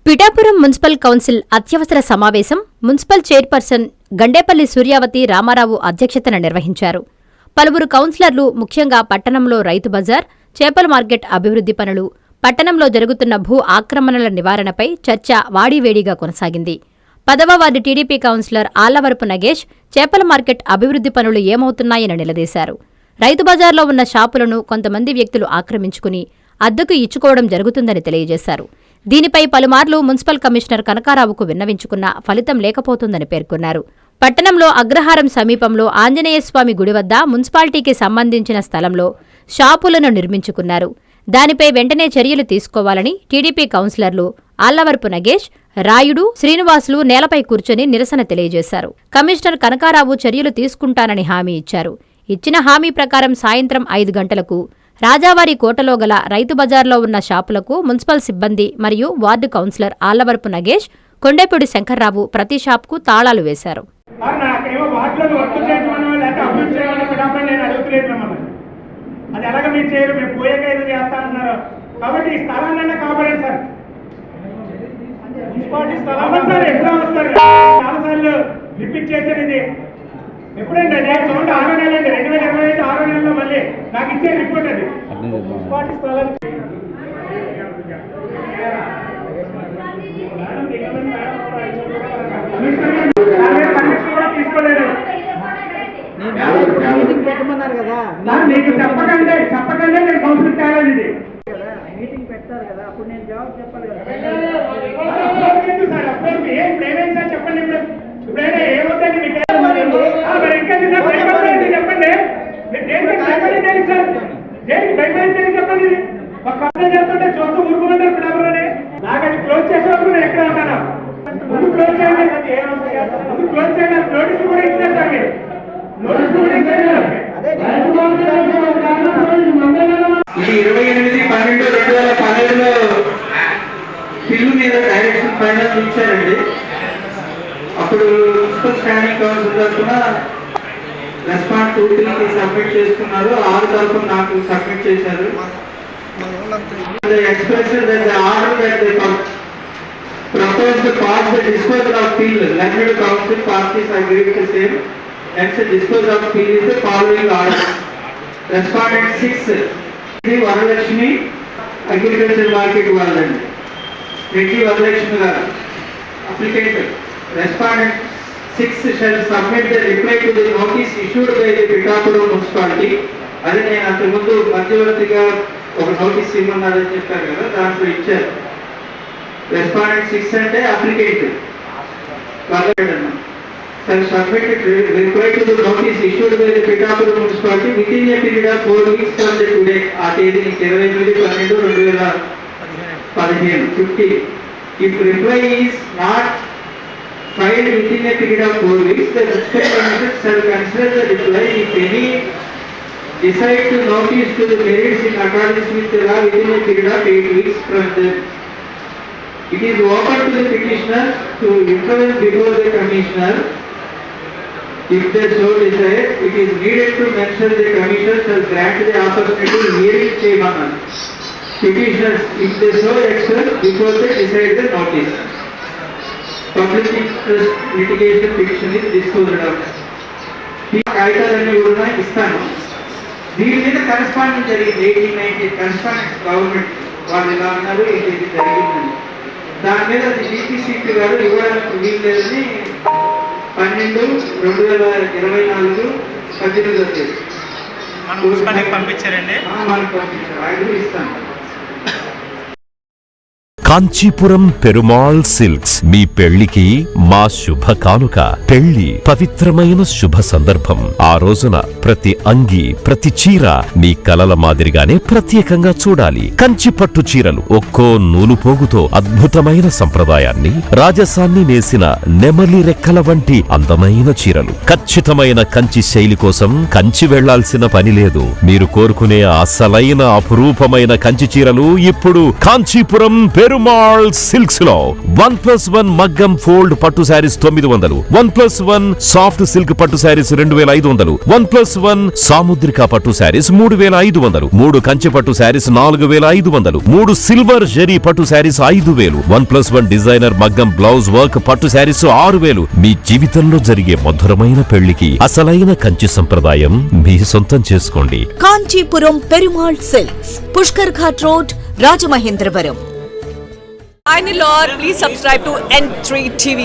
Pithapuram municipal council అత్యవసర సమావేశం municipal chairperson Gandepalli Suryavathi Ramarao అధ్యక్షతన నిర్వహించారు. పలువురు కౌన్సిలర్లు ముఖ్యంగా పట్టణంలో రైతు బజార్, చేపల మార్కెట్ అభివృద్ధి పనులు, పట్టణంలో జరుగుతున్న భూ ఆక్రమణల నివారణపై చర్చ వాడివేడిగా కొనసాగింది. 10వ వార్డు టీడీపీ కౌన్సిలర్ ఆళ్లవరపు నగేష్ చేపల మార్కెట్ అభివృద్ధి పనులు ఏమవుతున్నాయని నిలదీశారు. రైతు బజార్లో ఉన్న షాపులను కొంతమంది వ్యక్తులు ఆక్రమించుకుని అద్దెకు ఇచ్చుకోవడం జరుగుతుందని తెలియజేశారు. దీనిపై పలుమార్లు మున్సిపల్ కమిషనర్ కనకారావుకు విన్నవించుకున్నా ఫలితం లేకపోతుందని పేర్కొన్నారు. పట్టణంలో అగ్రహారం సమీపంలో ఆంజనేయస్వామి గుడి వద్ద మున్సిపాలిటీకి సంబంధించిన స్థలంలో షాపులను నిర్మించుకున్నారు. దానిపై వెంటనే చర్యలు తీసుకోవాలని టీడీపీ కౌన్సిలర్లు ఆళ్లవరపు నగేష్, రాయుడు, శ్రీనివాసులు నేలపై కూర్చొని నిరసన తెలియజేశారు. కమిషనర్ కనకారావు చర్యలు తీసుకుంటానని హామీ ఇచ్చారు. ఇచ్చిన హామీ ప్రకారం సాయంత్రం 5 గంటలకు రాజావారి కోటలో గల రైతు బజార్లో ఉన్న షాపులకు మున్సిపల్ సిబ్బంది మరియు వార్డు కౌన్సిలర్ ఆళ్లవరపు నగేష్, కొండేపూడి శంకర్రావు ప్రతి షాప్కు తాళాలు వేశారు. అది ఎలాగ మీరు చేయరు, మేము పోయాక ఏదో చేస్తానన్నారు. కాబట్టి ఈ స్థలాన్ని కాపాడండి సార్. మున్సిపాలిటీ స్థలం సార్ ఎప్పుడు వస్తారు? చాలాసార్లు రిపీట్ చేశారు. ఇది ఎప్పుడండి? నేను చూడండి 6వ నెల అండి, 2025 6వ నెలలో మళ్ళీ నాకు ఇచ్చే రిపోర్ట్ అది. మున్సిపాలిటీ స్థలం కూడా తీసుకోలేదు. మీకు చెప్పకండి నేను కౌన్సిల్ చేయాలి. ఇది మీటింగ్ పెడతారు కదా, అప్పుడు నేను జవాబు చెప్పాలి కదా సార్. అప్పుడు ఏమైంది సార్ చెప్పండి. ఇప్పుడైనా ఏమవుతుంది మీకు చెప్పండి. దేనికి భయపడింది చెప్పండి. ఒక కంప్లైంట్ చేస్తుంటే చూస్తూ ఊరుకోమంటారు. పిల్లలనే నాకు అది క్లోజ్ చేసేటప్పుడు నేను ఎక్కడ ఉంటాను. ముందు క్లోజ్ చేయండి, ముందు క్లోజ్ చేయండి. నోటీస్ కూడా ఇచ్చారు సార్. మీరు నోటీస్ కూడా ఇచ్చారు. ఇది 28/12/2017లో బిల్లు మీద డైరెక్షన్ ఫైనల్ ఇచ్చారండి. అప్పుడు మున్సిపల్ స్టాండింగ్ కౌన్సిల్ తరఫున రెస్పాన్స్ 2-3కి సబ్మిట్ చేసుకున్నారు. 6 తరఫున నాకు సబ్మిట్ చేశారు. Expression order that they proposed to pass the disposal of field. Learned council parties agreed to same. Next disposal of field is the following order. Respondent 6 Sri Varalakshmi Agriculture Market వాళ్ళండి. రెడ్డి వరలక్ష్మి గారు applicant. Respondent 6 shall submit the reply to the notice issued by the Pithapuram municipality. అది నేను అంతకుముందు మధ్యవర్తిగా ఒక notice ఇవ్వమన్నారని చెప్పారు కదా, దాంట్లో ఇచ్చారు. Respondent 6 అంటే అప్లికెంట్ వాళ్ళన్నా shall submit reply to the notice issued by the Pithapuram municipality within a period of 4 weeks from the today. ఆ తేదీ 28/12/2015. 50. If reply is not filed within a period of 4 weeks, the municipal commission shall consider the reply if any decide to notice to the merits in accordance with the law within a period of 8 weeks from the. It is open to the petitioner to intervene before the commissioner if they so desire. It is needed to mention the commissioner shall grant the opportunity hearing chairman petitioners if they so express before they decide the notice. Public interest litigation petition is disposed of. ఈ కాగితాలన్నీ కూడా ఇస్తాను. దీని మీద correspondence జరిగింది. 1890 correspondence government వాళ్ళు ఎలా ఉన్నారు, ఇది జరిగిందని. దాని మీద డిపిసిపి గారు ఇవ్వడానికి వీలు లేదని 12/2024 18వ తేదీ పంపించారండి. మనకు పంపించారు. ఆయన ఇస్తాను. కాంచీపురం పెరుమాళ్ సిల్క్స్ మీ పెళ్లికి మా శుభ కానుక. పెళ్లి పవిత్రమైన శుభ సందర్భం. ఆ రోజున ప్రతి అంగి, ప్రతి చీర మీ కలల మాదిరిగానే ప్రత్యేకంగా చూడాలి. కంచి పట్టు చీరలు ఒక్కో నూలు పోగుతో అద్భుతమైన సంప్రదాయాన్ని, రాజసాన్ని నేసిన నెమలి రెక్కల వంటి అందమైన చీరలు. ఖచ్చితమైన కంచి శైలి కోసం కంచి వెళ్లాల్సిన పని లేదు. మీరు కోరుకునే అసలైన అపురూపమైన కంచి చీరలు ఇప్పుడు కాంచీపురం పెరుమాళ్ పెరుమాళ్ సిల్క్స్ లో 1+1 మగ్గం ఫోల్డ్ పట్టు శారీస్ 900, 1+1 సాఫ్ట్ సిల్క్ పట్టు శారీస్ 2500, 1+1 సాముద్రిక పట్టు శారీస్ 3500, 3 కంచె పట్టు శారీస్ 4500, 3 సిల్వర్ జరీ పట్టు శారీస్ 5000, 1+1 డిజైనర్ మగ్గం బ్లౌజ్ వర్క్ పట్టు శారీస్ 6000. మీ జీవితంలో జరిగే మధురమైన పెళ్లికి అసలైన కంచి సంప్రదాయం మీ సొంతం చేసుకోండి. Kanchipuram Perumal silks, Pushkar ghat road, Rajamahendravaram. Finally, Lord, please subscribe to N3 TV.